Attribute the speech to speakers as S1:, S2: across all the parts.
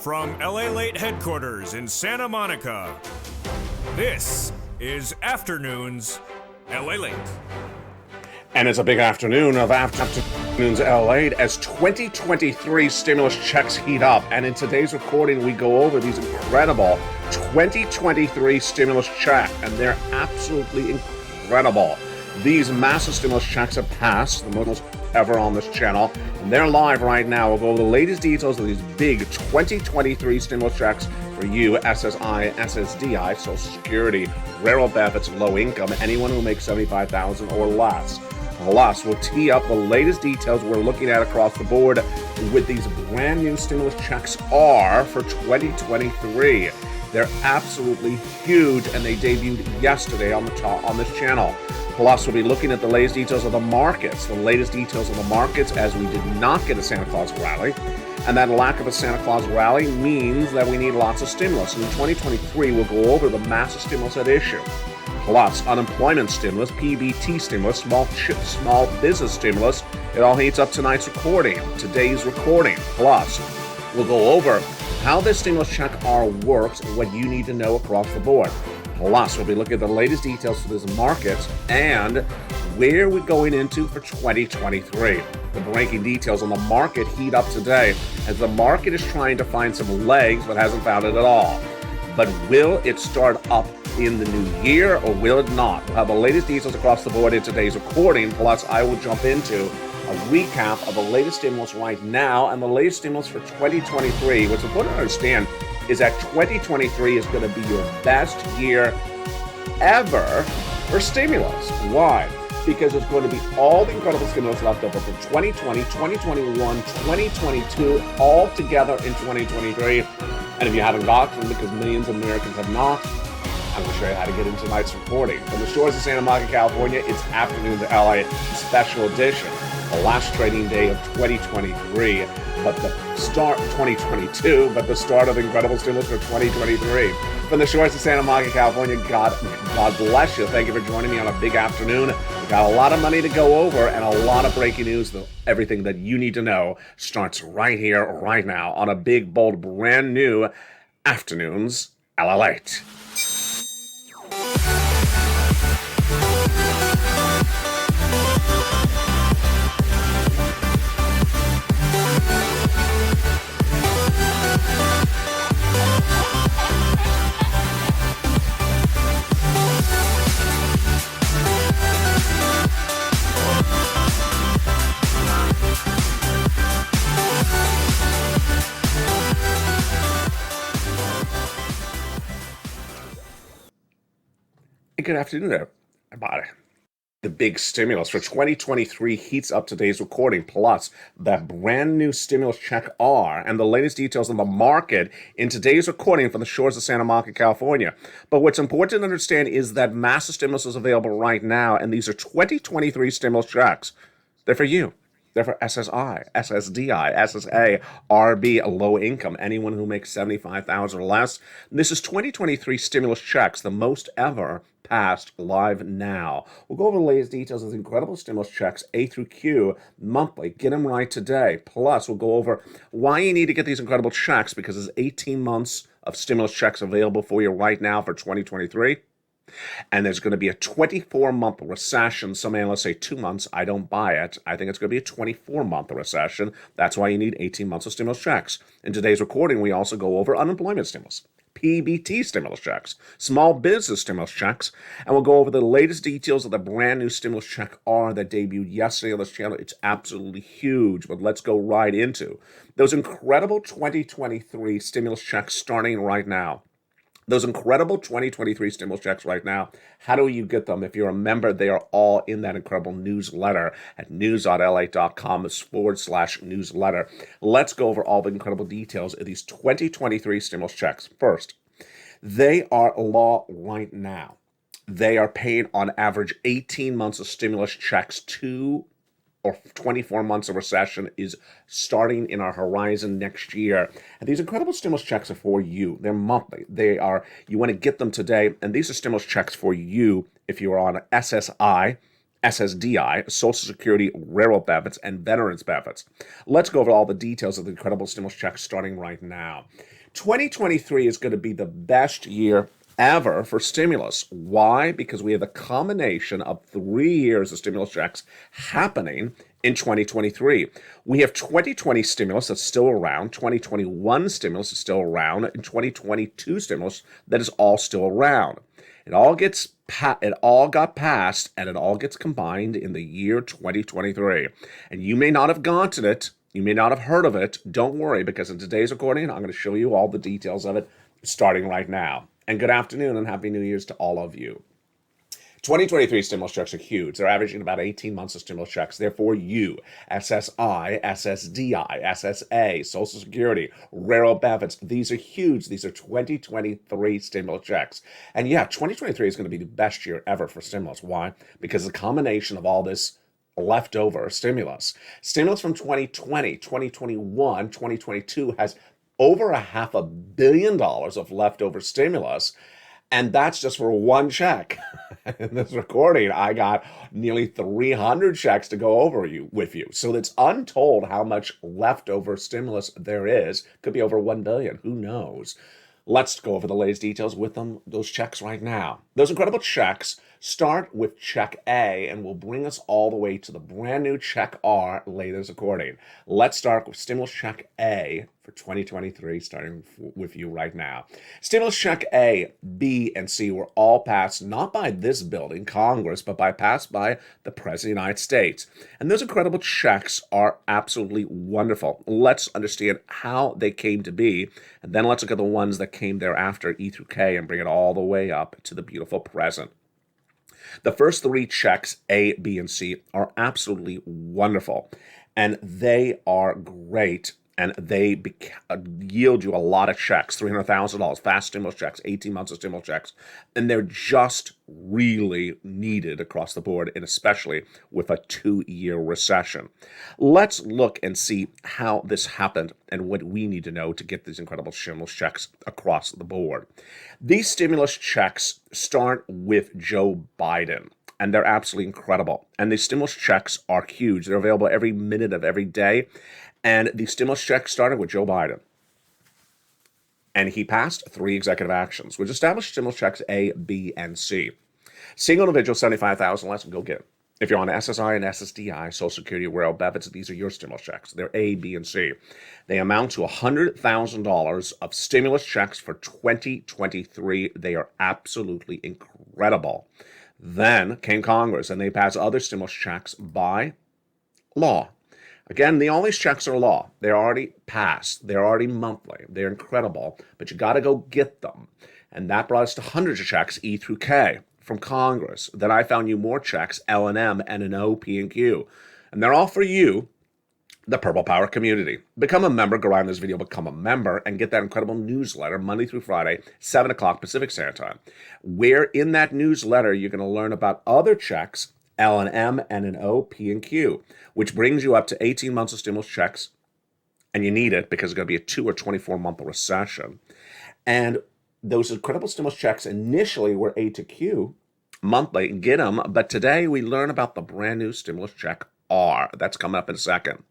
S1: From LALATE headquarters in Santa Monica, this is Afternoons LALATE.
S2: And it's a big afternoon of Afternoons LALATE as 2023 stimulus checks heat up. And in today's recording, we go over these incredible 2023 stimulus checks, and they're absolutely incredible. These massive stimulus checks have passed, the most ever on this channel, and they're live right now. We'll go over the latest details of these big 2023 stimulus checks for you, SSI, SSDI, Social Security, railroad benefits, low income, anyone who makes $75,000 or less. Plus, we'll tee up the latest details we're looking at across the board with these brand new stimulus checks are for 2023. They're absolutely huge, and they debuted yesterday on this channel. Plus, we'll be looking at the latest details of the markets, as we did not get a Santa Claus rally. And that lack of a Santa Claus rally means that we need lots of stimulus. And in 2023, we'll go over the massive stimulus at issue. Plus, unemployment stimulus, PBT stimulus, small business stimulus. It all heats up today's recording. Plus, we'll go over how this stimulus check R works and what you need to know across the board. Plus, we'll be looking at the latest details for this market and where we're going into for 2023. The breaking details on the market heat up today as the market is trying to find some legs but hasn't found it at all. But will it start up in the new year or will it not? We'll have the latest details across the board in today's recording. Plus, I will jump into a recap of the latest stimulus right now and the latest stimulus for 2023. What's important to understand is that 2023 is going to be your best year ever for stimulus. Why? Because there's going to be all the incredible stimulus left over from 2020, 2021, 2022, all together in 2023. And if you haven't got them, because millions of Americans have not, I'm going to show you how to get into tonight's recording. From the shores of Santa Monica, California, it's Afternoons LA Special Edition, the last trading day of 2023, but the start of 2022, but the start of incredible stimulus for 2023. From the shores of Santa Monica, California, God bless you. Thank you for joining me on a big afternoon. We got a lot of money to go over and a lot of breaking news. Everything that you need to know starts right here, right now, on a big, bold, brand new Afternoons LALATE. Good afternoon, everybody. The big stimulus for 2023 heats up today's recording, plus that brand new stimulus check R and the latest details on the market in today's recording from the shores of Santa Monica, California. But what's important to understand is that massive stimulus is available right now, and these are 2023 stimulus checks. They're for you. They're for SSI, SSDI, SSA, RB, low income, anyone who makes $75,000 or less. This is 2023 stimulus checks, the most ever passed live now. We'll go over the latest details of the incredible stimulus checks, A through Q, monthly. Get them right today. Plus, we'll go over why you need to get these incredible checks because there's 18 months of stimulus checks available for you right now for 2023. And there's going to be a 24-month recession. Some analysts say 2 months. I don't buy it. I think it's going to be a 24-month recession. That's why you need 18 months of stimulus checks. In today's recording, we also go over unemployment stimulus, PBT stimulus checks, small business stimulus checks, and we'll go over the latest details of the brand new stimulus check R that debuted yesterday on this channel. It's absolutely huge, but let's go right into those incredible 2023 stimulus checks starting right now. Those incredible 2023 stimulus checks right now, how do you get them? If you're a member, they are all in that incredible newsletter at news.la.com/newsletter. Let's go over all the incredible details of these 2023 stimulus checks. First, they are law right now. They are paying on average 18 months of stimulus checks to or 24 months of recession is starting in our horizon next year. And these incredible stimulus checks are for you. They're monthly. You want to get them today. And these are stimulus checks for you if you are on SSI, SSDI, Social Security, railroad benefits, and veterans benefits. Let's go over all the details of the incredible stimulus checks starting right now. 2023 is going to be the best year ever for stimulus. Why? Because we have a combination of 3 years of stimulus checks happening in 2023. We have 2020 stimulus that's still around, 2021 stimulus is still around, and 2022 stimulus that is all still around. It all got passed, and it all gets combined in the year 2023. And you may not have gotten it, you may not have heard of it. Don't worry, because in today's recording, I'm going to show you all the details of it starting right now. And good afternoon and Happy New Year's to all of you. 2023 stimulus checks are huge. They're averaging about 18 months of stimulus checks. They're for you. SSI, SSDI, SSA, Social Security, rural benefits. These are huge. These are 2023 stimulus checks. And yeah, 2023 is going to be the best year ever for stimulus. Why? Because the combination of all this leftover stimulus. Stimulus from 2020, 2021, 2022 has over $500 million of leftover stimulus. And that's just for one check. In this recording, I got nearly 300 checks to go over with you. So it's untold how much leftover stimulus there is. Could be over 1 billion. Who knows? Let's go over the latest details with those checks right now. Those incredible checks start with check A and will bring us all the way to the brand new check R later this recording. Let's start with stimulus check A for 2023, starting with you right now. Stimulus check A, B, and C were all passed not by this building, Congress, but passed by the President of the United States. And those incredible checks are absolutely wonderful. Let's understand how they came to be, and then let's look at the ones that came thereafter, E through K, and bring it all the way up to the beautiful present. The first 3 checks, A, B, and C, are absolutely wonderful, and they are great. And they yield you a lot of checks, $300,000, fast stimulus checks, 18 months of stimulus checks. And they're just really needed across the board, and especially with a 2-year recession. Let's look and see how this happened and what we need to know to get these incredible stimulus checks across the board. These stimulus checks start with Joe Biden. And they're absolutely incredible. And these stimulus checks are huge. They're available every minute of every day. And the stimulus check started with Joe Biden. And he passed 3 executive actions, which established stimulus checks A, B, and C. Single individual, $75,000 less, go get it. If you're on SSI and SSDI, Social Security, rural benefits, these are your stimulus checks. They're A, B, and C. They amount to $100,000 of stimulus checks for 2023. They are absolutely incredible. Then came Congress, and they passed other stimulus checks by law. Again, all these checks are law. They're already passed. They're already monthly. They're incredible, but you got to go get them. And that brought us to hundreds of checks, E through K, from Congress. Then I found you more checks, L and M, N and O, P and Q. And they're all for you, the Purple Power community. Become a member, go around this video, become a member, and get that incredible newsletter Monday through Friday, 7 o'clock Pacific Standard Time. Where in that newsletter, you're going to learn about other checks, L and M, N and O, P and Q, which brings you up to 18 months of stimulus checks, and you need it because it's going to be a 2 or 24-month recession. And those incredible stimulus checks initially were A to Q monthly, get them, but today we learn about the brand new stimulus check R. That's coming up in a second.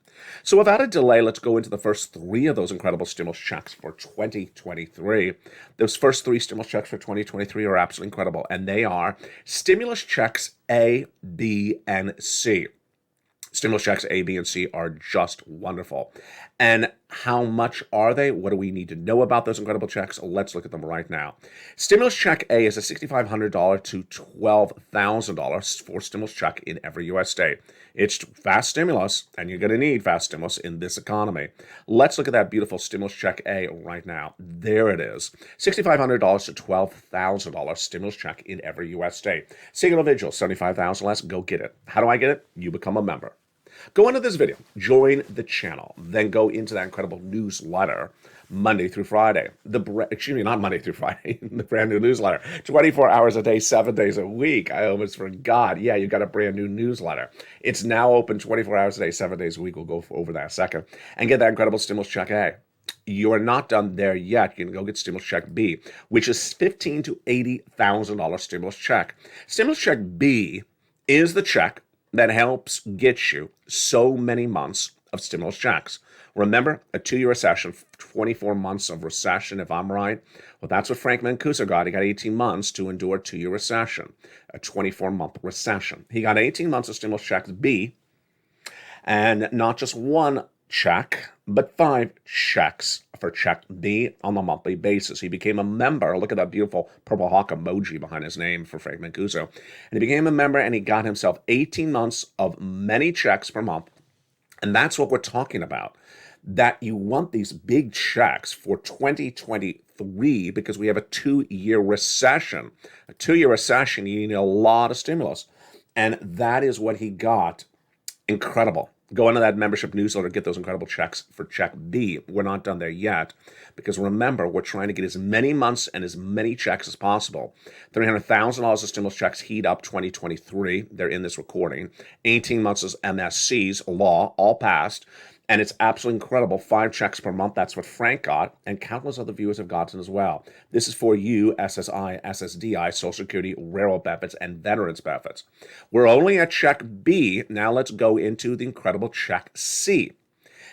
S2: So without a delay, let's go into the first 3 of those incredible stimulus checks for 2023. Those first 3 stimulus checks for 2023 are absolutely incredible, and they are stimulus checks A, B, and C. Stimulus checks A, B, and C are just wonderful. And how much are they? What do we need to know about those incredible checks? Let's look at them right now. Stimulus check A is a $6,500 to $12,000 for stimulus check in every U.S. state. It's fast stimulus, and you're going to need fast stimulus in this economy. Let's look at that beautiful stimulus check A right now. There it is. $6,500 to $12,000 stimulus check in every U.S. state. Single individual, $75,000 less, go get it. How do I get it? You become a member. Go into this video, join the channel, then go into that incredible newsletter Monday through Friday. Not Monday through Friday, the brand new newsletter. 24 hours a day, 7 days a week. I almost forgot. Yeah, you got a brand new newsletter. It's now open 24 hours a day, 7 days a week. We'll go over that in a second. And get that incredible stimulus check A. You are not done there yet. You can go get stimulus check B, which is $15,000 to $80,000 stimulus check. Stimulus check B is the check that helps get you so many months of stimulus checks. Remember, a 2-year recession, 24 months of recession, if I'm right. Well, that's what Frank Mancuso got. He got 18 months to endure a 2-year recession, a 24-month recession. He got 18 months of stimulus checks B, and not just one check, but 5 checks for check B on a monthly basis. He became a member. Look at that beautiful purple hawk emoji behind his name for Frank Mancuso. And he became a member, and he got himself 18 months of many checks per month. And that's what we're talking about, that you want these big checks for 2023 because we have a 2-year recession. A 2-year recession, you need a lot of stimulus. And that is what he got. Incredible. Go into that membership newsletter, get those incredible checks for check B. We're not done there yet because remember, we're trying to get as many months and as many checks as possible. $300,000 of stimulus checks heat up 2023. They're in this recording. 18 months of MSC's law, all passed. And it's absolutely incredible. 5 checks per month. That's what Frank got. And countless other viewers have gotten as well. This is for you, SSI, SSDI, Social Security, Railroad benefits, and Veterans benefits. We're only at check B. Now let's go into the incredible check C.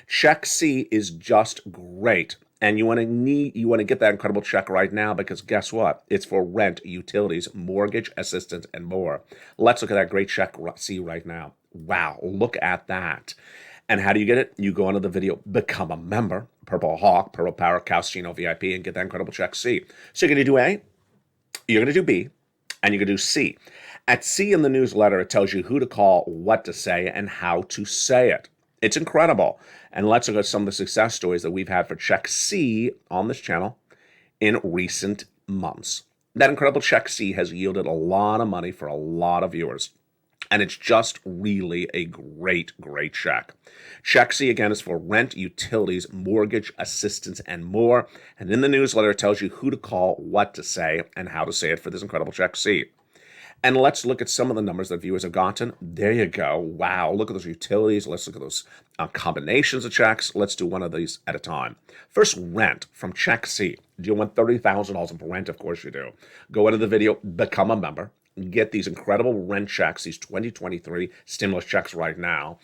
S2: Check C is just great. And you want to get that incredible check right now because guess what? It's for rent, utilities, mortgage assistance, and more. Let's look at that great check C right now. Wow, look at that. And how do you get it? You go into the video, become a member, Purple Hawk, Purple Power, Calcino VIP, and get that incredible check C. So you're going to do A, you're going to do B, and you're going to do C. At C in the newsletter, it tells you who to call, what to say, and how to say it. It's incredible. And let's look at some of the success stories that we've had for check C on this channel in recent months. That incredible check C has yielded a lot of money for a lot of viewers. And it's just really a great, great check. Check C, again, is for rent, utilities, mortgage assistance, and more. And in the newsletter, it tells you who to call, what to say, and how to say it for this incredible check C. And let's look at some of the numbers that viewers have gotten. There you go. Wow. Look at those utilities. Let's look at those combinations of checks. Let's do one of these at a time. First, rent from check C. Do you want $30,000 in rent? Of course you do. Go into the video, become a member. Get these incredible rent checks, these 2023 stimulus checks right now.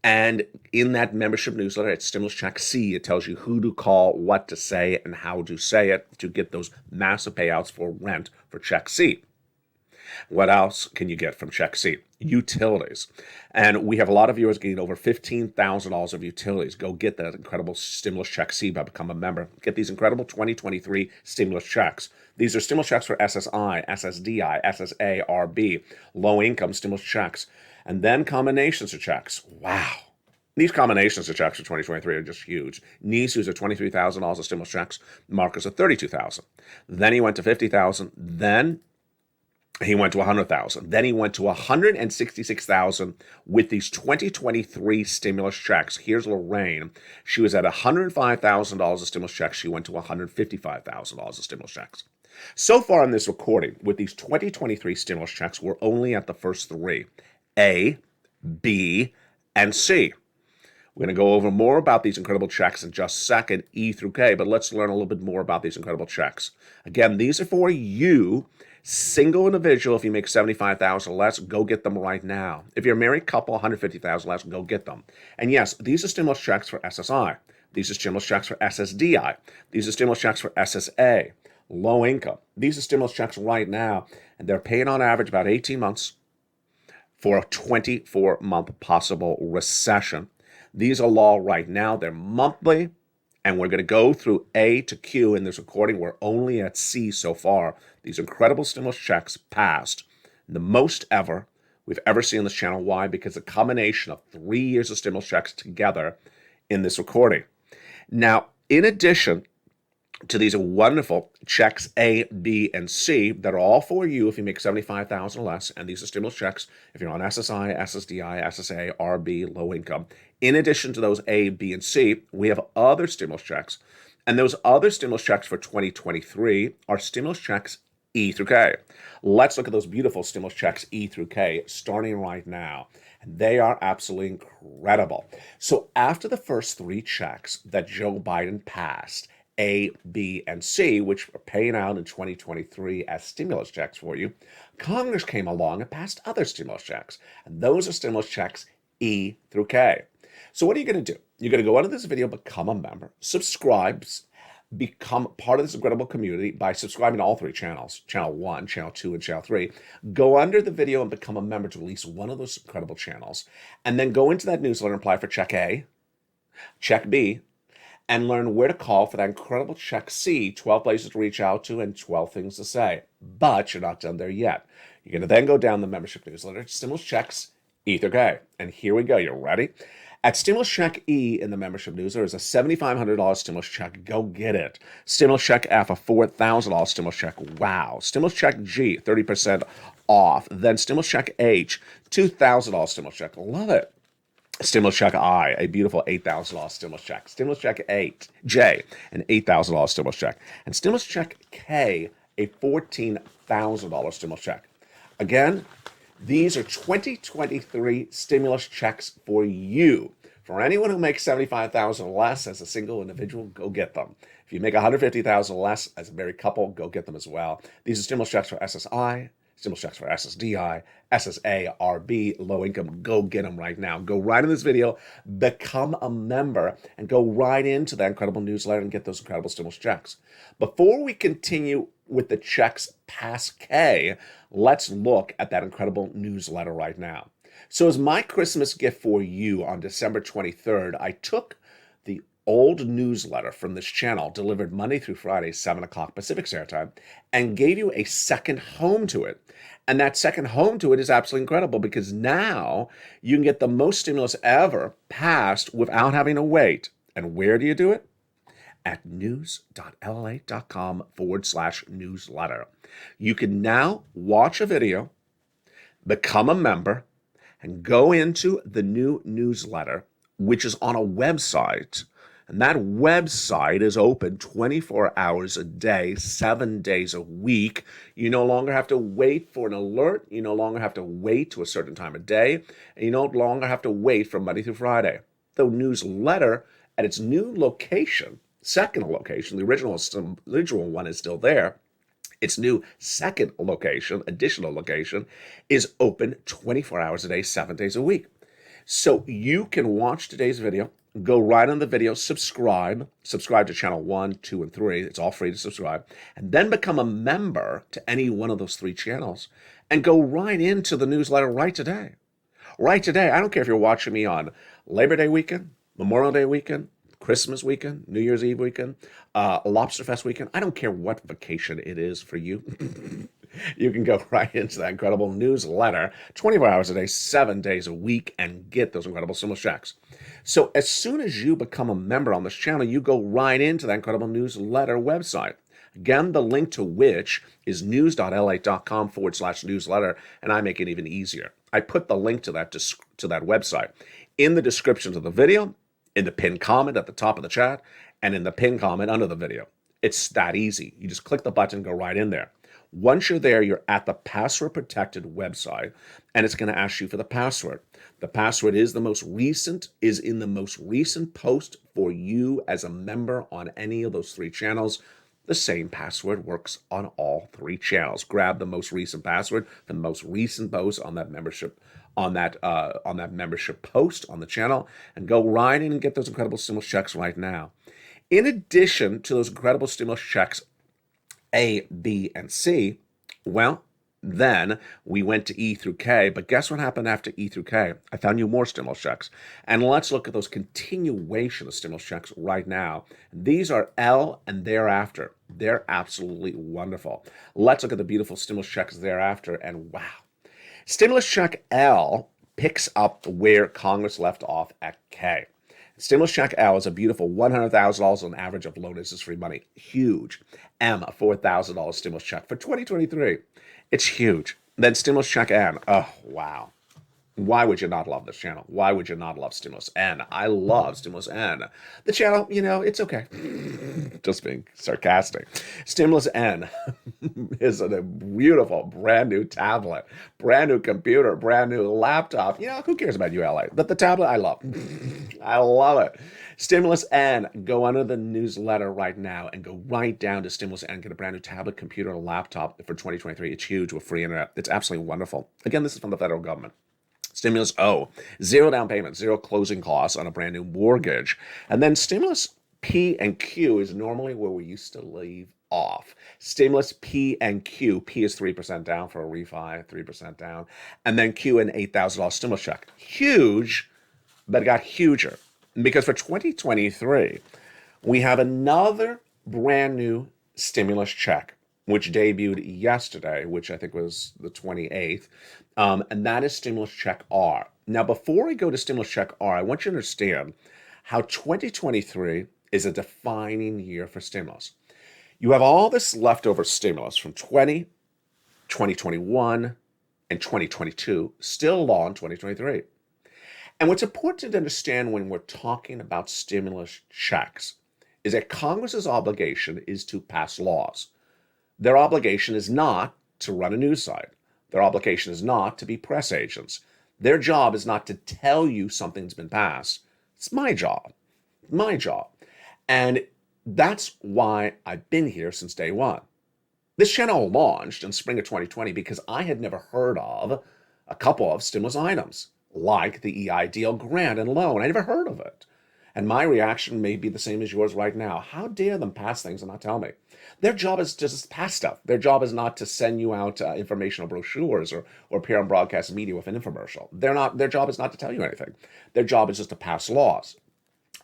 S2: And in that membership newsletter, it's Stimulus Check C. It tells you who to call, what to say, and how to say it to get those massive payouts for rent for Check C. What else can you get from Check C? Utilities. And we have a lot of viewers getting over $15,000 of utilities. Go get that incredible Stimulus Check C by becoming a member. Get these incredible 2023 stimulus checks. These are stimulus checks for SSI, SSDI, SSA, RB, low-income stimulus checks, and then combinations of checks. Wow. These combinations of checks for 2023 are just huge. Nisu's are $23,000 of stimulus checks. Marcus are $32,000. Then he went to $50,000. Then he went to $100,000. Then he went to $166,000 with these 2023 stimulus checks. Here's Lorraine. She was at $105,000 of stimulus checks. She went to $155,000 of stimulus checks. So far in this recording, with these 2023 stimulus checks, we're only at the first 3, A, B, and C. We're going to go over more about these incredible checks in just a second, E through K, but let's learn a little bit more about these incredible checks. Again, these are for you, single individual. If you make $75,000 less, go get them right now. If you're a married couple, $150,000 less, go get them. And yes, these are stimulus checks for SSI. These are stimulus checks for SSDI. These are stimulus checks for SSA. Low income. These are stimulus checks right now, and they're paying on average about 18 months for a 24-month possible recession. These are law right now. They're monthly, and we're going to go through A to Q in this recording. We're only at C so far. These incredible stimulus checks passed, the most ever we've ever seen on this channel. Why? Because a combination of 3 years of stimulus checks together in this recording. Now, in addition to these wonderful checks A, B, and C that are all for you if you make $75,000 or less, and these are stimulus checks if you're on SSI, SSDI, SSA, RB, low income. In addition to those A, B, and C, we have other stimulus checks, and those other stimulus checks for 2023 are stimulus checks E through K. Let's look at those beautiful stimulus checks E through K starting right now. They are absolutely incredible. So after the first 3 checks that Joe Biden passed, A, B, and C, which are paying out in 2023 as stimulus checks for you, Congress came along and passed other stimulus checks. And those are stimulus checks E through K. So what are you going to do? You're going to go under this video, become a member, subscribe, become part of this incredible community by subscribing to all three channels, channel 1, channel 2, and channel 3. Go under the video and become a member to at least one of those incredible channels, and then go into that newsletter and apply for check A, check B, and learn where to call for that incredible check C, 12 places to reach out to and 12 things to say. But you're not done there yet. You're going to then go down the membership newsletter, stimulus checks, E through K. And here we go. You ready? At Stimulus Check E in the membership newsletter is a $7,500 stimulus check. Go get it. Stimulus Check F, a $4,000 stimulus check. Wow. Stimulus Check G, 30% off. Then Stimulus Check H, $2,000 stimulus check. Love it. Stimulus Check I, a beautiful $8,000 stimulus check. Stimulus Check J, an $8,000 stimulus check. And Stimulus Check K, a $14,000 stimulus check. Again, these are 2023 stimulus checks for you. For anyone who makes $75,000 less as a single individual, go get them. If you make $150,000 less as a married couple, go get them as well. These are stimulus checks for SSI, stimulus checks for SSDI, SSA, RB, low income. Go get them right now. Go right in this video, become a member, and go right into that incredible newsletter and get those incredible stimulus checks. Before we continue with the checks past K, let's look at that incredible newsletter right now. So as my Christmas gift for you on December 23rd, I took the old newsletter from this channel, delivered Monday through Friday, 7 o'clock Pacific Standard Time, and gave you a second home to it. And that second home to it is absolutely incredible because now you can get the most stimulus ever passed without having to wait. And where do you do it? At news.lalate.com/newsletter. You can now watch a video, become a member, and go into the new newsletter, which is on a website. And that website is open 24 hours a day, 7 days a week. You no longer have to wait for an alert. You no longer have to wait to a certain time of day. And you no longer have to wait from Monday through Friday. The newsletter at its new location, second location, the original one is still there. Its new second location, additional location, is open 24 hours a day, 7 days a week. So you can watch today's video, go right on the video, subscribe to channel 1, 2, and 3. It's all free to subscribe. And then become a member to any one of those three channels and go right into the newsletter right today. Right today. I don't care if you're watching me on Labor Day weekend, Memorial Day weekend, Christmas weekend, New Year's Eve weekend, Lobster Fest weekend. I don't care what vacation it is for you. You can go right into that incredible newsletter, 24 hours a day, 7 days a week, and get those incredible stimulus checks. So as soon as you become a member on this channel, you go right into that incredible newsletter website. Again, the link to which is news.lalate.com/newsletter, and I make it even easier. I put the link to that website in the descriptions of the video, in the pinned comment at the top of the chat, and in the pinned comment under the video. It's that easy. You just click the button, go right in there. Once you're there, you're at the password-protected website, and it's going to ask you for the password. The password is in the most recent post for you as a member on any of those three channels. The same password works on all three channels. Grab the most recent password, the most recent post on that membership membership post on the channel, and go right in and get those incredible stimulus checks right now. In addition to those incredible stimulus checks A, B, and C, well, then we went to E through K, but guess what happened after E through K? I found you more stimulus checks. And let's look at those continuation of stimulus checks right now. These are L and thereafter. They're absolutely wonderful. Let's look at the beautiful stimulus checks thereafter, and wow. Stimulus check L picks up where Congress left off at K. Stimulus check L is a beautiful $100,000 on average of low interest free money. Huge. M, a $4,000 stimulus check for 2023. It's huge. Then stimulus check N. Oh, wow. Why would you not love this channel? Why would you not love Stimulus N? I love Stimulus N. The channel, it's okay. Just being sarcastic. Stimulus N is a beautiful brand new tablet, brand new computer, brand new laptop. Who cares about ULA? But the tablet, I love. I love it. Stimulus N, go under the newsletter right now and go right down to Stimulus N, get a brand new tablet, computer, and laptop for 2023. It's huge with free internet. It's absolutely wonderful. Again, this is from the federal government. Stimulus O, zero down payment, zero closing costs on a brand new mortgage. And then stimulus P and Q is normally where we used to leave off. Stimulus P and Q. P is 3% down for a refi, 3% down. And then Q, an $8,000 stimulus check. Huge, but it got huger. Because for 2023, we have another brand new stimulus check, which debuted yesterday, which I think was the 28th, and that is stimulus check R. Now, before I go to stimulus check R, I want you to understand how 2023 is a defining year for stimulus. You have all this leftover stimulus from 2021, and 2022, still law in 2023. And what's important to understand when we're talking about stimulus checks is that Congress's obligation is to pass laws. Their obligation is not to run a news site. Their obligation is not to be press agents. Their job is not to tell you something's been passed. It's my job. My job. And that's why I've been here since day one. This channel launched in spring of 2020 because I had never heard of a couple of stimulus items, like the EIDL grant and loan. I never heard of it. And my reaction may be the same as yours right now. How dare them pass things and not tell me? Their job is to just pass stuff. Their job is not to send you out informational brochures or appear on broadcast media with an infomercial. Their job is not to tell you anything. Their job is just to pass laws.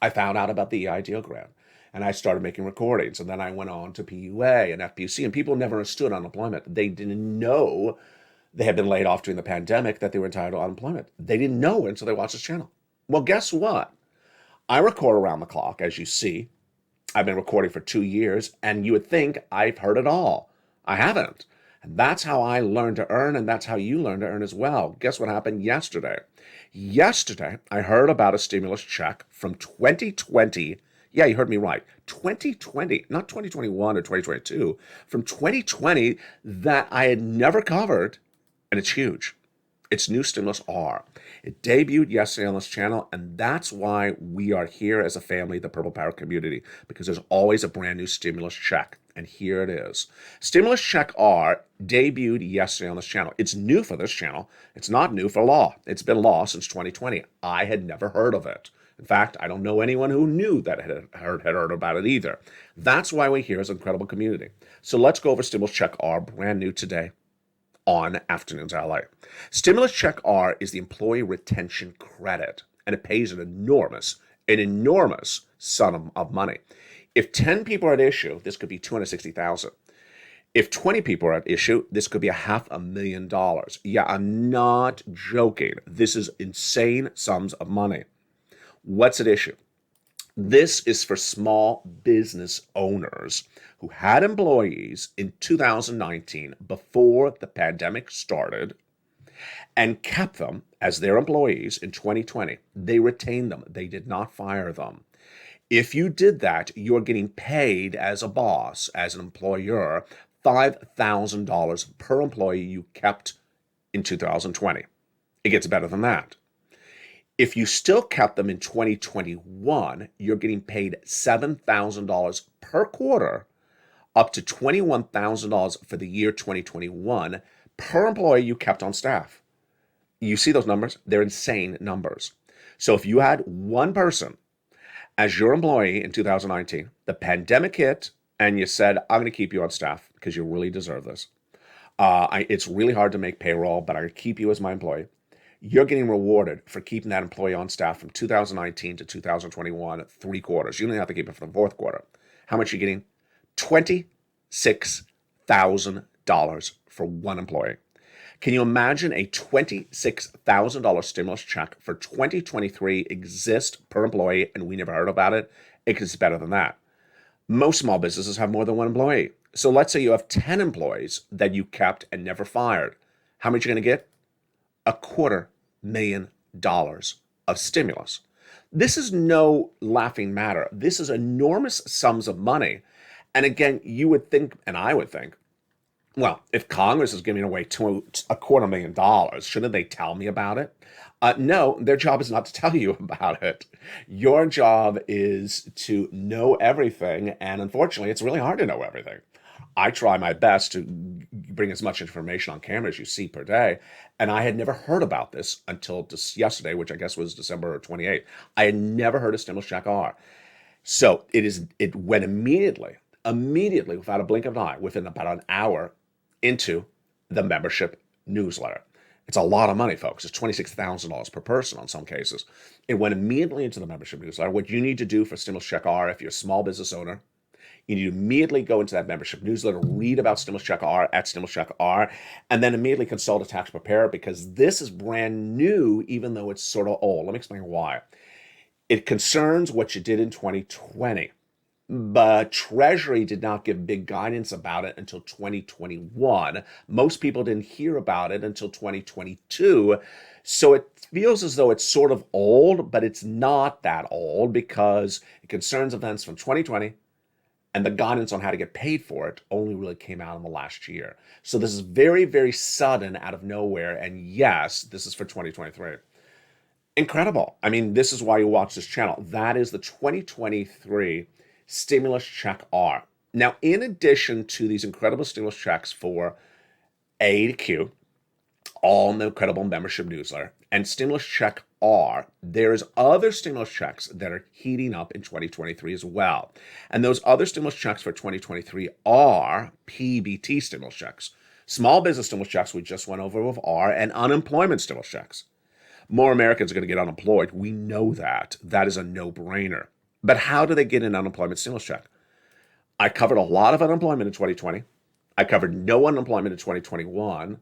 S2: I found out about the EIDL grant, and I started making recordings. And then I went on to PUA and FPC, and people never understood unemployment. They didn't know they had been laid off during the pandemic that they were entitled to unemployment. They didn't know until they watched this channel. Well, guess what? I record around the clock, as you see. I've been recording for 2 years, and you would think I've heard it all. I haven't. And that's how I learned to earn, and that's how you learn to earn as well. Guess what happened yesterday? Yesterday, I heard about a stimulus check from 2020. Yeah, you heard me right. 2020, not 2021 or 2022, from 2020 that I had never covered, and it's huge. It's new stimulus R. It debuted yesterday on this channel, and that's why we are here as a family, the Purple Power community, because there's always a brand new stimulus check, and here it is. Stimulus check R debuted yesterday on this channel. It's new for this channel. It's not new for law. It's been law since 2020. I had never heard of it. In fact, I don't know anyone who knew that had heard about it either. That's why we're here as an incredible community. So let's go over stimulus check R, brand new today on Afternoons LA. Stimulus check R is the employee retention credit, and it pays an enormous sum of money. If 10 people are at issue, this could be $260,000. If 20 people are at issue, this could be $500,000. Yeah, I'm not joking. This is insane sums of money. What's at issue? This is for small business owners who had employees in 2019 before the pandemic started and kept them as their employees in 2020. They retained them. They did not fire them. If you did that, you're getting paid as a boss, as an employer, $5,000 per employee you kept in 2020. It gets better than that. If you still kept them in 2021, you're getting paid $7,000 per quarter, up to $21,000 for the year 2021 per employee you kept on staff. You see those numbers? They're insane numbers. So if you had one person as your employee in 2019, the pandemic hit, and you said, I'm going to keep you on staff because you really deserve this. It's really hard to make payroll, but I'm going to keep you as my employee. You're getting rewarded for keeping that employee on staff from 2019 to 2021, 3 quarters. You don't have to keep it for the 4th quarter. How much are you getting? $26,000 for one employee. Can you imagine a $26,000 stimulus check for 2023 exist per employee and we never heard about it? It gets better than that. Most small businesses have more than one employee. So let's say you have 10 employees that you kept and never fired. How much are you going to get? $250,000 of stimulus. This is no laughing matter. This is enormous sums of money. And again, you would think, and I would think, well, if Congress is giving away $250,000, shouldn't they tell me about it? No, their job is not to tell you about it. Your job is to know everything, and unfortunately, it's really hard to know everything. I try my best to bring as much information on camera as you see per day. And I had never heard about this until just yesterday, which I guess was December 28th. I had never heard of stimulus check R. So it went immediately, without a blink of an eye, within about an hour into the membership newsletter. It's a lot of money, folks. It's $26,000 per person on some cases. It went immediately into the membership newsletter. What you need to do for Stimulus Check R, if you're a small business owner, you need to immediately go into that membership newsletter, read about Stimulus Check R at Stimulus Check R, and then immediately consult a tax preparer because this is brand new, even though it's sort of old. Let me explain why. It concerns what you did in 2020. But Treasury did not give big guidance about it until 2021. Most people didn't hear about it until 2022. So it feels as though it's sort of old, but it's not that old because it concerns events from 2020, and the guidance on how to get paid for it only really came out in the last year. So this is very, very sudden out of nowhere. And yes, this is for 2023. Incredible. I mean, this is why you watch this channel. That is the 2023 Stimulus Check R. Now, in addition to these incredible stimulus checks for A to Q, all in the incredible membership newsletter, and Stimulus Check R, there's other stimulus checks that are heating up in 2023 as well. And those other stimulus checks for 2023 are PBT stimulus checks. Small business stimulus checks we just went over with R, and unemployment stimulus checks. More Americans are going to get unemployed. We know that. That is a no-brainer. But how do they get an unemployment stimulus check? I covered a lot of unemployment in 2020. I covered no unemployment in 2021.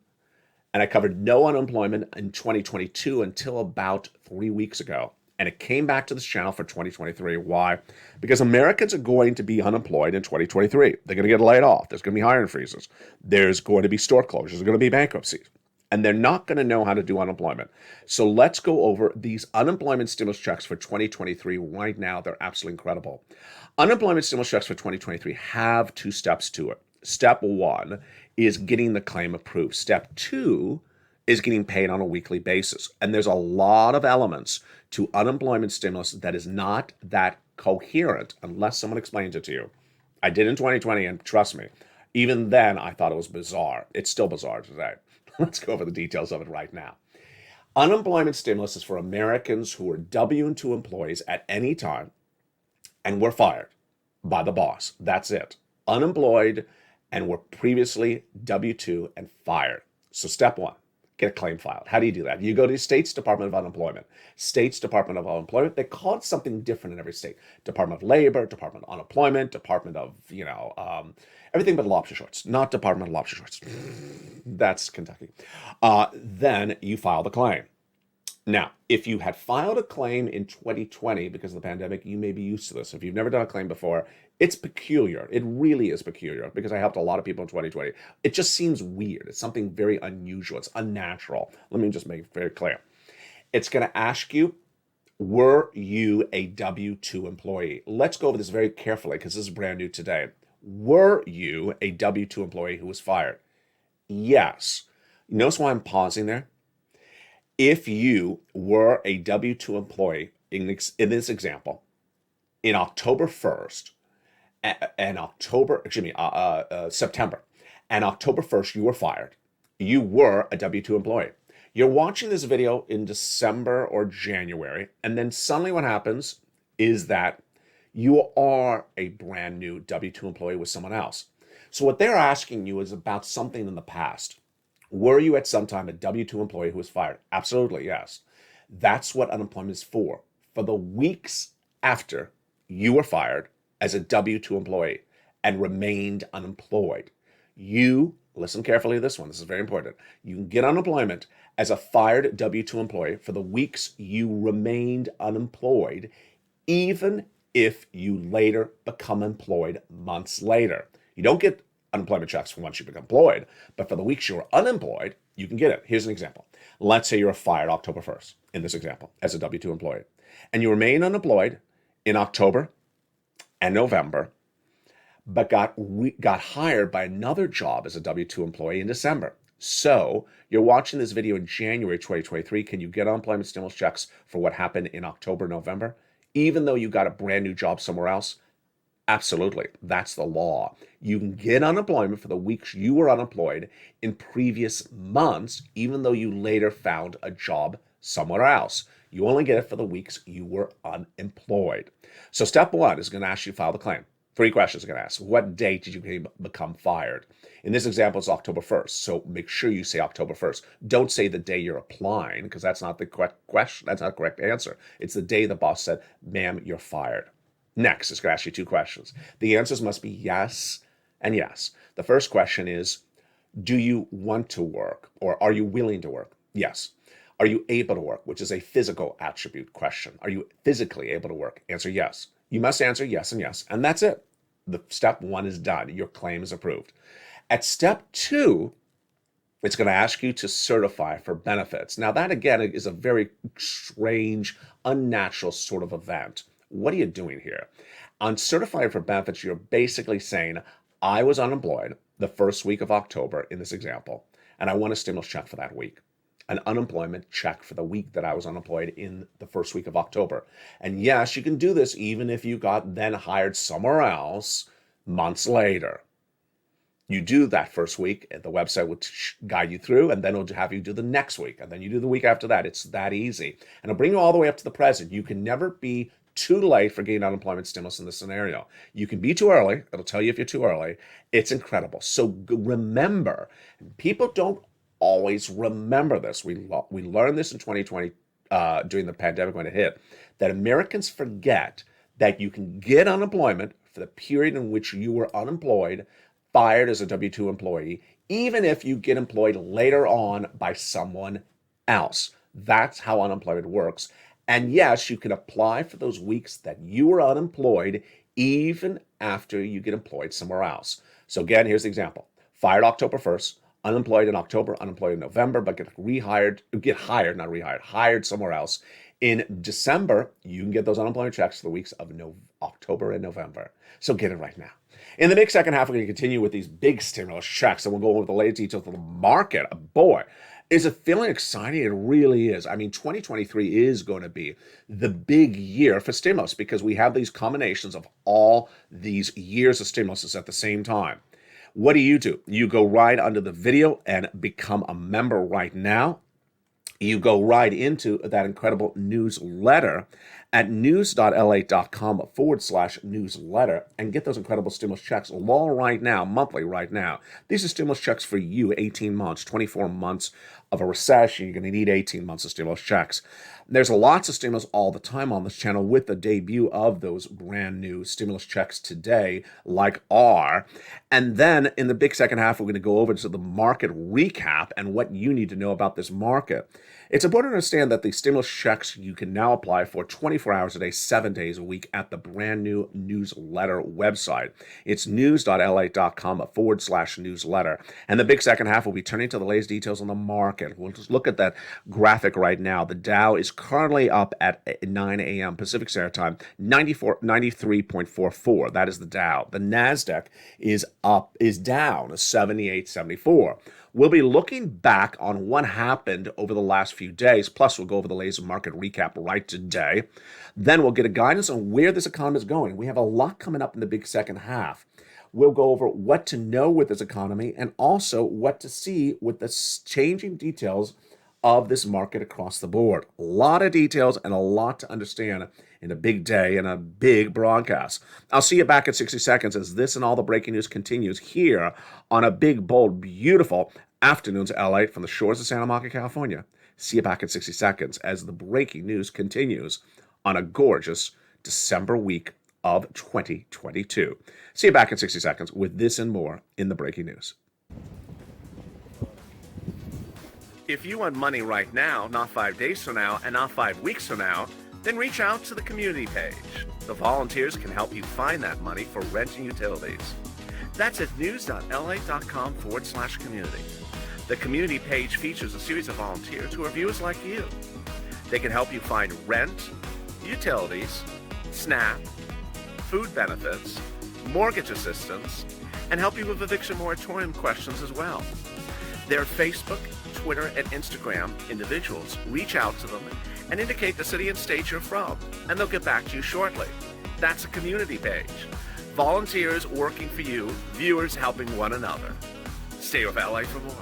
S2: And I covered no unemployment in 2022 until about 3 weeks ago. And it came back to this channel for 2023. Why? Because Americans are going to be unemployed in 2023. They're going to get laid off. There's going to be hiring freezes. There's going to be store closures. There's going to be bankruptcies. And they're not going to know how to do unemployment. So let's go over these unemployment stimulus checks for 2023 right now. They're absolutely incredible. Unemployment stimulus checks for 2023 have 2 steps to it. Step 1 is getting the claim approved. Step 2 is getting paid on a weekly basis. And there's a lot of elements to unemployment stimulus that is not that coherent unless someone explains it to you. I did in 2020, and trust me, even then I thought it was bizarre. It's still bizarre today. Let's go over the details of it right now. Unemployment stimulus is for Americans who are W-2 employees at any time and were fired by the boss. That's it. Unemployed and were previously W-2 and fired. So step 1, get a claim filed. How do you do that? You go to the state's Department of Unemployment. State's Department of Unemployment, they call it something different in every state. Department of Labor, Department of Unemployment, Department of, everything but lobster shorts. Not Department of Lobster Shorts. That's Kentucky. Then you file the claim. Now, if you had filed a claim in 2020 because of the pandemic, you may be used to this. If you've never done a claim before, it's peculiar. It really is peculiar because I helped a lot of people in 2020. It just seems weird. It's something very unusual. It's unnatural. Let me just make it very clear. It's going to ask you, were you a W-2 employee? Let's go over this very carefully because this is brand new today. Were you a W-2 employee who was fired? Yes. Notice why I'm pausing there? If you were a W-2 employee in this example, in October 1st, September, and October 1st, you were fired. You were a W-2 employee. You're watching this video in December or January, and then suddenly what happens is that you are a brand new W-2 employee with someone else. So what they're asking you is about something in the past. Were you at some time a W-2 employee who was fired? Absolutely, yes. That's what unemployment is for the weeks after you were fired as a W-2 employee and remained unemployed. You, listen carefully to this one, this is very important. You can get unemployment as a fired W-2 employee for the weeks you remained unemployed, even if you later become employed months later. You don't get unemployment checks from once you become employed, but for the weeks you were unemployed, you can get it. Here's an example. Let's say you're fired October 1st, in this example, as a W-2 employee, and you remain unemployed in October and November, but got hired by another job as a W-2 employee in December. So you're watching this video in January 2023. Can you get unemployment stimulus checks for what happened in October, November? Even though you got a brand new job somewhere else? Absolutely. That's the law. You can get unemployment for the weeks you were unemployed in previous months, even though you later found a job somewhere else. You only get it for the weeks you were unemployed. So step one is going to ask you to file the claim. 3 questions are going to ask. What date did you become fired? In this example, it's October 1st. So make sure you say October 1st. Don't say the day you're applying, because that's not the correct question. That's not the correct answer. It's the day the boss said, ma'am, you're fired. Next, it's going to ask you 2 questions. The answers must be yes and yes. The first question is, do you want to work, or are you willing to work? Yes. Are you able to work, which is a physical attribute question. Are you physically able to work? Answer yes. You must answer yes and yes, and that's it. The step 1 is done. Your claim is approved. At step 2, it's going to ask you to certify for benefits. Now, that again is a very strange, unnatural sort of event. What are you doing here? On certifying for benefits, you're basically saying, I was unemployed the first week of October in this example, and I want a stimulus check for that week. An unemployment check for the week that I was unemployed in the first week of October. And yes, you can do this even if you got then hired somewhere else months later. You do that first week, and the website will guide you through, and then it'll have you do the next week, and then you do the week after that. It's that easy. And it'll bring you all the way up to the present. You can never be too late for getting unemployment stimulus in this scenario. You can be too early. It'll tell you if you're too early. It's incredible. So remember, people don't always remember this. We learned this in 2020 during the pandemic when it hit, that Americans forget that you can get unemployment for the period in which you were unemployed, fired as a W-2 employee, even if you get employed later on by someone else. That's how unemployment works. And yes, you can apply for those weeks that you were unemployed even after you get employed somewhere else. So again, here's the example. Fired October 1st, unemployed in October, unemployed in November, but hired somewhere else. In December, you can get those unemployment checks for the weeks of October and November. So get it right now. In the next second half, we're going to continue with these big stimulus checks, and we'll go over the latest details of the market. Boy, is it feeling exciting? It really is. I mean, 2023 is going to be the big year for stimulus because we have these combinations of all these years of stimuluses at the same time. What do? You go right under the video and become a member right now. You go right into that incredible newsletter at news.lalate.com/newsletter and get those incredible stimulus checks all right now, monthly right now. These are stimulus checks for you, 18 months, 24 months of a recession. You're going to need 18 months of stimulus checks. There's lots of stimulus all the time on this channel with the debut of those brand new stimulus checks today, like R. And then in the big second half, we're going to go over to the market recap and what you need to know about this market. It's important to understand that the stimulus checks you can now apply for 24 hours a day, 7 days a week at the brand new newsletter website. It's news.lalate.com/newsletter. And the big second half will be turning to the latest details on the market. We'll just look at that graphic right now. The Dow is currently up at 9 a.m. Pacific Standard Time, 93.44. That is the Dow. The NASDAQ is down 78.74. We'll be looking back on what happened over the last few days, plus we'll go over the latest market recap right today. Then we'll get a guidance on where this economy is going. We have a lot coming up in the big second half. We'll go over what to know with this economy and also what to see with the changing details of this market across the board. A lot of details and a lot to understand in a big day and a big broadcast. I'll see you back in 60 seconds as this and all the breaking news continues here on a big, bold, beautiful afternoons LA from the shores of Santa Monica, California. See you back in 60 seconds as the breaking news continues on a gorgeous December week of 2022. See you back in 60 seconds with this and more in the breaking news. If you want money right now, not 5 days from now, and not 5 weeks from now, then reach out to the community page. The volunteers can help you find that money for rent and utilities. That's at news.lalate.com/community. The community page features a series of volunteers who are viewers like you. They can help you find rent, utilities, SNAP, food benefits, mortgage assistance, and help you with eviction moratorium questions as well. Their Facebook, Twitter, and Instagram individuals reach out to them and indicate the city and state you're from, and they'll get back to you shortly. That's a community page. volunteers working for you, viewers helping one another. Stay with LA for more.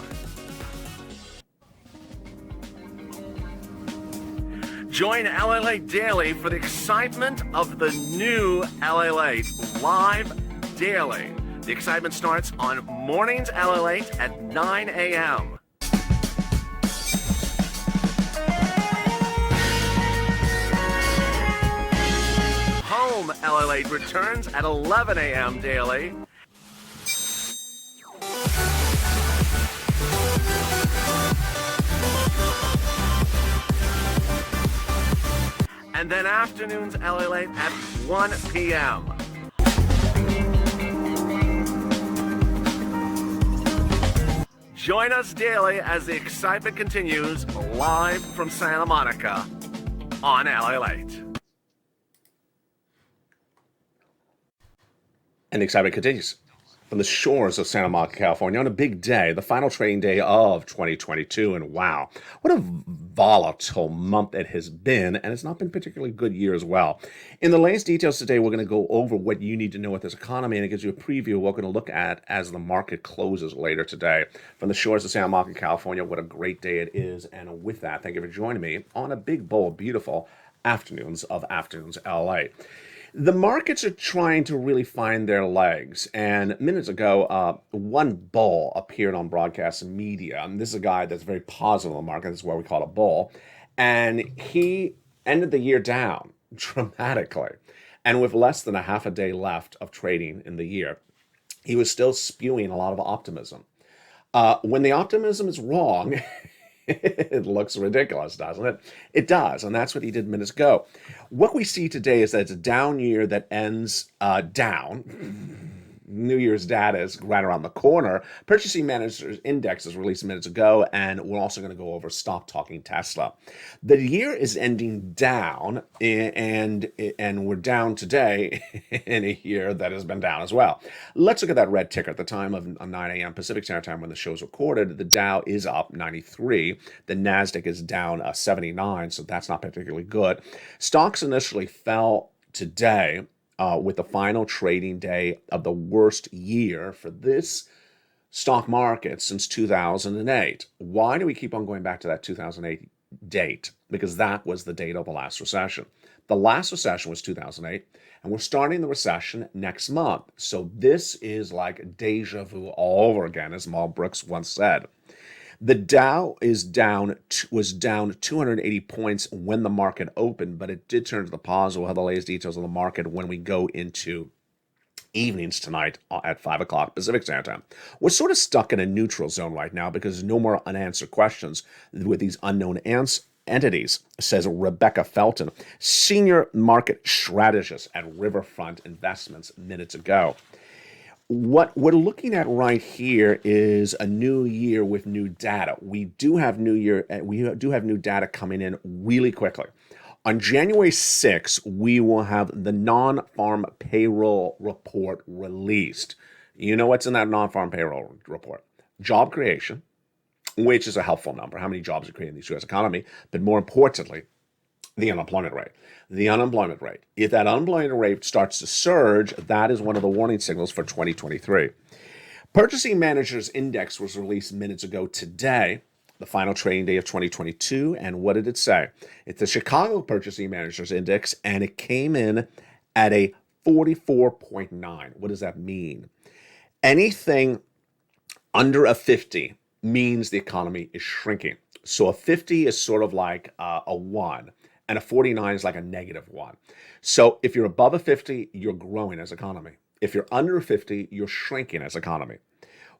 S2: Join LALATE Daily for the excitement of the new LALATE live daily. The excitement starts on mornings LALATE at 9 a.m. Home LALATE returns at 11 a.m. daily. And then afternoons LALATE at 1 p.m. Join us daily as the excitement continues live from Santa Monica on LALATE. And the excitement continues from the shores of Santa Monica, California, on a big day, the final trading day of 2022. And wow, what a volatile month it has been, and it's not been a particularly good year as well. In the latest details today, we're going to go over what you need to know with this economy, and it gives you a preview of what we're going to look at as the market closes later today. From the shores of Santa Monica, California, what a great day it is. And with that, thank you for joining me on a big, bold, beautiful Afternoons LA. The markets are trying to really find their legs. And minutes ago, one bull appeared on broadcast media. And this is a guy that's very positive on the market. This is what we call a bull. And he ended the year down dramatically. And with less than a half a day left of trading in the year, he was still spewing a lot of optimism. When the optimism is wrong, it looks ridiculous, doesn't it? It does, and that's what he did minutes ago. What we see today is that it's a down year that ends down. New Year's data is right around the corner. Purchasing Managers Index was released minutes ago, and we're also going to go over Stop Talking Tesla. The year is ending down, and we're down today in a year that has been down as well. Let's look at that red ticker. At the time of 9 a.m. Pacific Standard Time when the show is recorded, the Dow is up 93. The NASDAQ is down 79, so that's not particularly good. Stocks initially fell today with the final trading day of the worst year for this stock market since 2008. Why do we keep on going back to that 2008 date? Because that was the date of the last recession. The last recession was 2008, and we're starting the recession next month. So this is like deja vu all over again, as Mel Brooks once said. The Dow was down 280 points when the market opened, but it did turn to the positive. We'll have the latest details on the market when we go into evenings tonight at 5 o'clock Pacific Standard Time. We're sort of stuck in a neutral zone right now because there's no more unanswered questions with these unknown entities, says Rebecca Felton, senior market strategist at Riverfront Investments minutes ago. What we're looking at right here is a new year with new data. We do have new data coming in really quickly. On January 6th, we will have the non-farm payroll report released. You know what's in that non-farm payroll report? Job creation, which is a helpful number. How many jobs are created in the U.S. economy? But more importantly, the unemployment rate. The unemployment rate. If that unemployment rate starts to surge, that is one of the warning signals for 2023. Purchasing Managers Index was released minutes ago today, the final trading day of 2022. And what did it say? It's the Chicago Purchasing Managers Index, and it came in at a 44.9. What does that mean? Anything under a 50 means the economy is shrinking. So a 50 is sort of like a 1. And a 49 is like a -1. So if you're above a 50, you're growing as economy. If you're under a 50, you're shrinking as economy.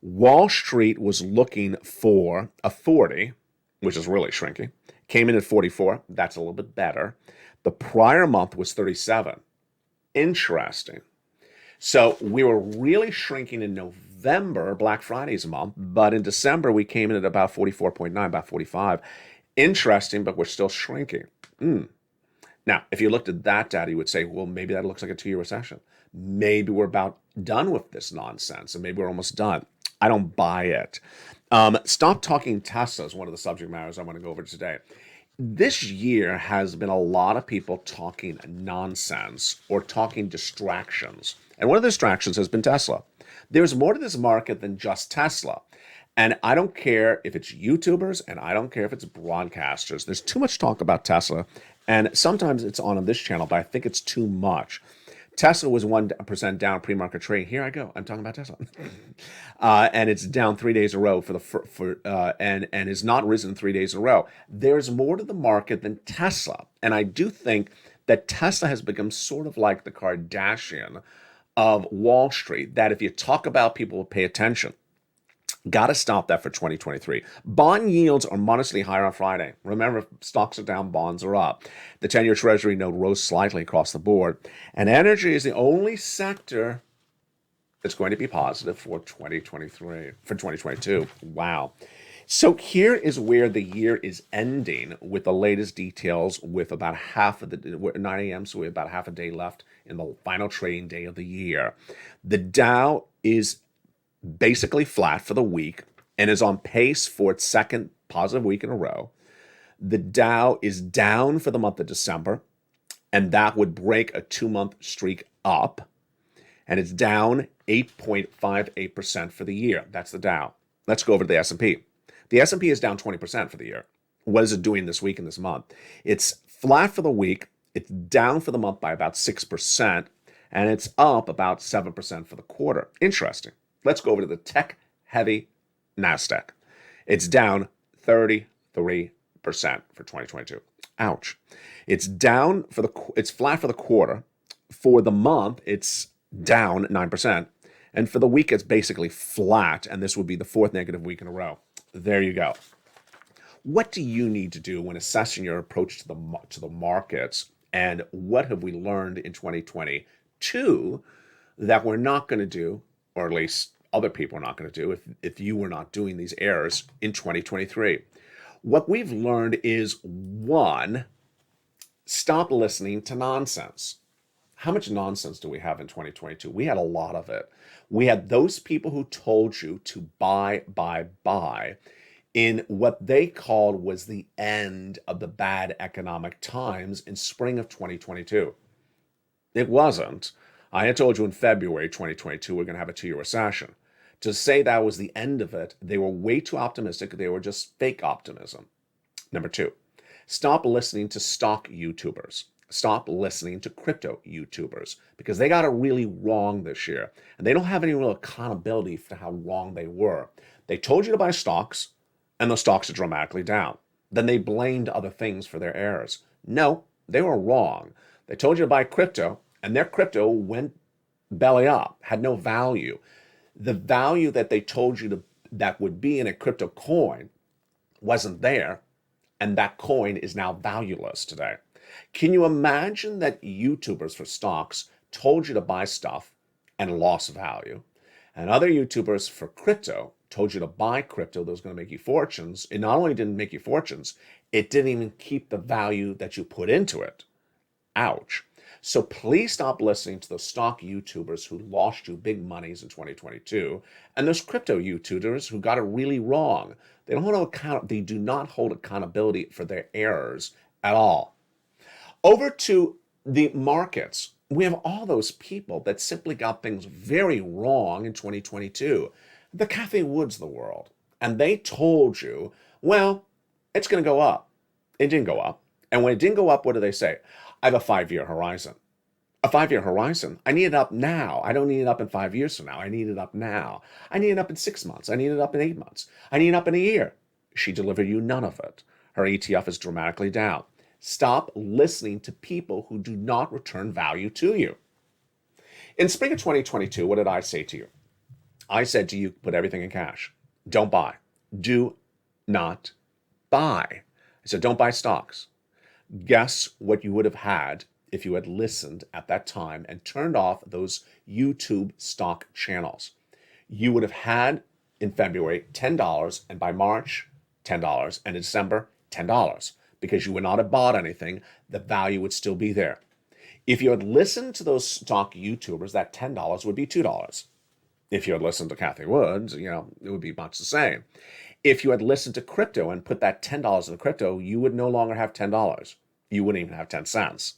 S2: Wall Street was looking for a 40, which is really shrinking. Came in at 44. That's a little bit better. The prior month was 37. Interesting. So we were really shrinking in November, Black Friday's month, but in December we came in at about 44.9, about 45. Interesting, but we're still shrinking. Now, if you looked at that data, you would say, well, maybe that looks like a 2-year recession. Maybe we're about done with this nonsense, and maybe we're almost done. I don't buy it. Stop Talking Tesla is one of the subject matters I want to go over today. This year has been a lot of people talking nonsense or talking distractions. And one of the distractions has been Tesla. There's more to this market than just Tesla. And I don't care if it's YouTubers and I don't care if it's broadcasters. There's too much talk about Tesla. And sometimes it's on this channel, but I think it's too much. Tesla was 1% down pre-market trade. Here I go. I'm talking about Tesla, and it's down 3 days in a row and has not risen 3 days in a row. There's more to the market than Tesla, and I do think that Tesla has become sort of like the Kardashian of Wall Street. That if you talk about, people will pay attention. Got to stop that for 2023. Bond yields are modestly higher on Friday. Remember, if stocks are down, bonds are up. The 10-year Treasury note rose slightly across the board. And energy is the only sector that's going to be positive for 2022. Wow. So here is where the year is ending with the latest details with about half of the 9 a.m. So we have about half a day left in the final trading day of the year. The Dow is basically flat for the week and is on pace for its second positive week in a row. The Dow is down for the month of December, and that would break a 2-month streak up, and it's down 8.58% for the year. That's the Dow. Let's go over to the S&P. The S&P is down 20% for the year. What is it doing this week and this month? It's flat for the week, it's down for the month by about 6%, and it's up about 7% for the quarter. Interesting. Let's go over to the tech-heavy NASDAQ. It's down 33% for 2022. Ouch. It's flat for the quarter. For the month, it's down 9%. And for the week, it's basically flat. And this would be the fourth negative week in a row. There you go. What do you need to do when assessing your approach to the markets? And what have we learned in 2022 that we're not going to do, or at least other people are not going to do if you were not doing these errors in 2023? What we've learned is, one, stop listening to nonsense. How much nonsense do we have in 2022? We had a lot of it. We had those people who told you to buy in what they called was the end of the bad economic times in spring of 2022. It wasn't. I had told you in February 2022 we're going to have a 2-year recession. To say that was the end of it, they were way too optimistic. They were just fake optimism. Number 2, stop listening to stock YouTubers. Stop listening to crypto YouTubers because they got it really wrong this year. And they don't have any real accountability for how wrong they were. They told you to buy stocks, and the stocks are dramatically down. Then they blamed other things for their errors. No, they were wrong. They told you to buy crypto, and their crypto went belly up, had no value. The value that they told you that would be in a crypto coin wasn't there, and that coin is now valueless today. Can you imagine that YouTubers for stocks told you to buy stuff and lost value, and other YouTubers for crypto told you to buy crypto that was going to make you fortunes? It not only didn't make you fortunes, it didn't even keep the value that you put into it. Ouch. So please stop listening to those stock YouTubers who lost you big monies in 2022, and those crypto YouTubers who got it really wrong. They do not hold accountability for their errors at all. Over to the markets. We have all those people that simply got things very wrong in 2022. The Cathie Woods of the world. And they told you, well, it's going to go up. It didn't go up. And when it didn't go up, what do they say? I have a 5-year horizon. A 5-year horizon? I need it up now. I don't need it up in 5 years from now. I need it up now. I need it up in 6 months. I need it up in 8 months. I need it up in a year. She delivered you none of it. Her ETF is dramatically down. Stop listening to people who do not return value to you. In spring of 2022, what did I say to you? I said to you, put everything in cash. Don't buy. Do not buy. I said, don't buy stocks. Guess what you would have had if you had listened at that time and turned off those YouTube stock channels. You would have had in February $10, and by March, $10, and in December, $10. Because you would not have bought anything, the value would still be there. If you had listened to those stock YouTubers, that $10 would be $2. If you had listened to Cathie Woods, it would be much the same. If you had listened to crypto and put that $10 into crypto, you would no longer have $10. You wouldn't even have 10 cents.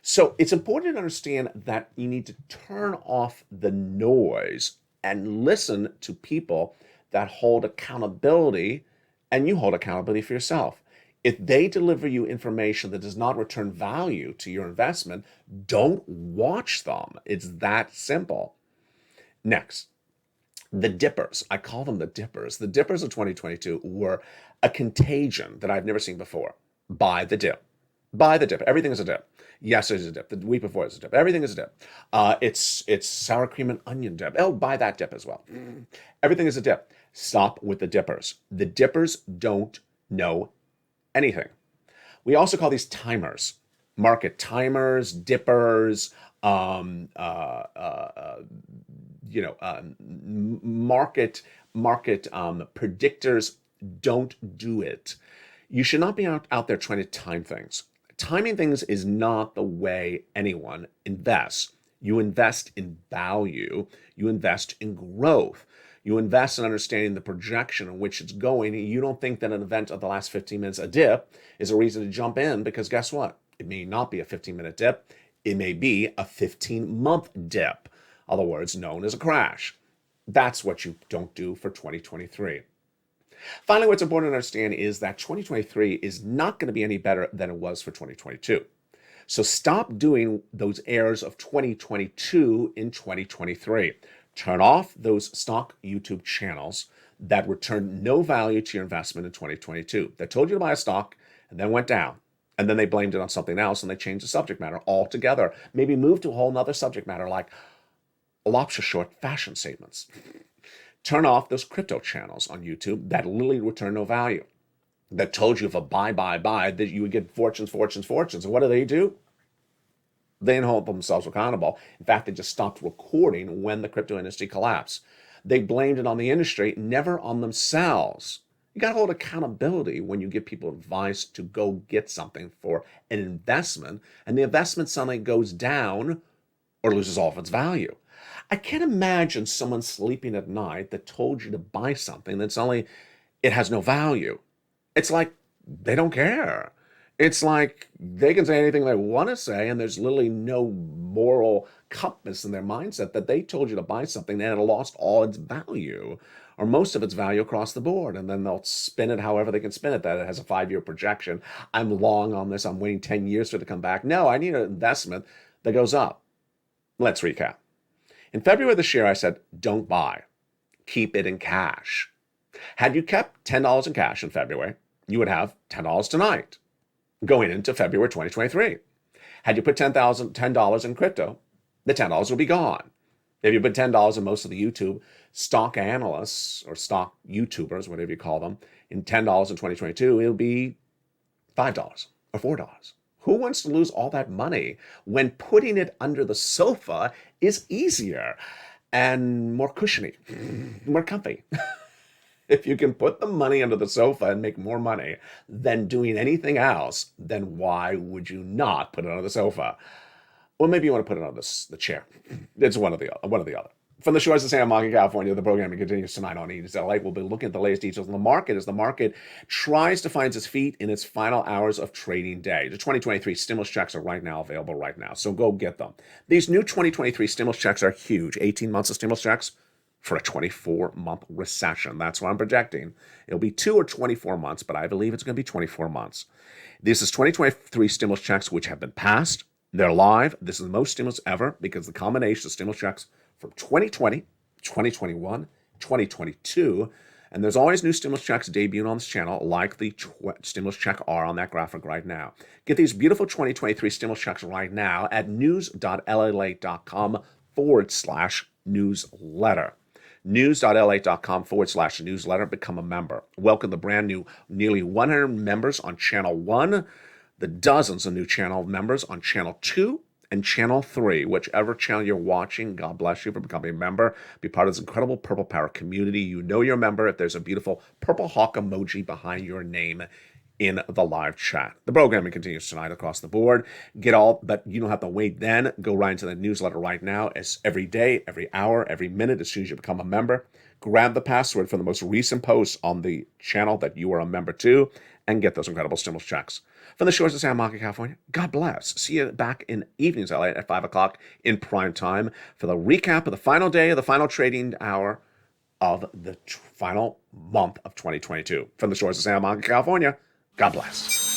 S2: So it's important to understand that you need to turn off the noise and listen to people that hold accountability, and you hold accountability for yourself. If they deliver you information that does not return value to your investment, don't watch them. It's that simple. Next, the dippers. I call them the dippers. The dippers of 2022 were a contagion that I've never seen before. Buy the dip. Buy the dip. Everything is a dip. Yesterday's a dip. The week before is a dip. Everything is a dip. It's sour cream and onion dip. Oh, buy that dip as well. Everything is a dip. Stop with the dippers. The dippers don't know anything. We also call these timers. Market timers, dippers, market predictors. Don't do it. You should not be out there trying to time things. Timing things is not the way anyone invests. You invest in value. You invest in growth. You invest in understanding the projection in which it's going. You don't think that an event of the last 15 minutes, a dip, is a reason to jump in, because guess what? It may not be a 15-minute dip. It may be a 15-month dip, other words known as a crash. That's what you don't do for 2023. Finally, what's important to understand is that 2023 is not going to be any better than it was for 2022. So stop doing those errors of 2022 in 2023. Turn off those stock YouTube channels that returned no value to your investment in 2022. They told you to buy a stock and then went down. And then they blamed it on something else and they changed the subject matter altogether. Maybe move to a whole nother subject matter like lobster short fashion statements. Turn off those crypto channels on YouTube that literally return no value, that told you if a buy, that you would get fortunes. And what do? They didn't hold themselves accountable. In fact, they just stopped recording when the crypto industry collapsed. They blamed it on the industry, never on themselves. You got to hold accountability when you give people advice to go get something for an investment, and the investment suddenly goes down or loses all of its value. I can't imagine someone sleeping at night that told you to buy something that suddenly it has no value. It's like they don't care. It's like they can say anything they want to say, and there's literally no moral compass in their mindset that they told you to buy something and it lost all its value or most of its value across the board. And then they'll spin it however they can spin it, that it has a 5-year projection. I'm long on this. I'm waiting 10 years for it to come back. No, I need an investment that goes up. Let's recap. In February of this year, I said, don't buy. Keep it in cash. Had you kept $10 in cash in February, you would have $10 tonight going into February 2023. Had you put $10 in crypto, the $10 will be gone. If you put $10 in most of the YouTube stock analysts or stock YouTubers, whatever you call them, in $10 in 2022, it'll be $5 or $4. Who wants to lose all that money when putting it under the sofa is easier and more cushiony, more comfy? If you can put the money under the sofa and make more money than doing anything else, then why would you not put it under the sofa? Well, maybe you want to put it on the chair. It's one or the other. From the shores of Santa Monica, California, the programming continues tonight on East LA. We'll be looking at the latest details on the market as the market tries to find its feet in its final hours of trading day. The 2023 stimulus checks are available right now, so go get them. These new 2023 stimulus checks are huge. 18 months of stimulus checks for a 24-month recession. That's what I'm projecting. It'll be 2 or 24 months, but I believe it's going to be 24 months. This is 2023 stimulus checks which have been passed. They're live. This is the most stimulus ever because the combination of stimulus checks from 2020, 2021, 2022, and there's always new stimulus checks debuting on this channel, like the stimulus check R on that graphic right now. Get these beautiful 2023 stimulus checks right now at news.lalate.com/newsletter. news.lalate.com/newsletter. Become a member. Welcome the brand new nearly 100 members on Channel 1, the dozens of new channel members on Channel 2, and Channel 3, whichever channel you're watching. God bless you for becoming a member. Be part of this incredible Purple Power community. You know you're a member if there's a beautiful purple hawk emoji behind your name. in the live chat. The programming continues tonight across the board. Get all, but you don't have to wait then. Go right into the newsletter right now. As every day, every hour, every minute, as soon as you become a member, grab the password from the most recent posts on the channel that you are a member to and get those incredible stimulus checks. From the shores of Santa Monica, California, God bless. See you back in evenings, LA, at 5 o'clock in prime time for the recap of the final day of the final trading hour of the final month of 2022. From the shores of Santa Monica, California, God bless.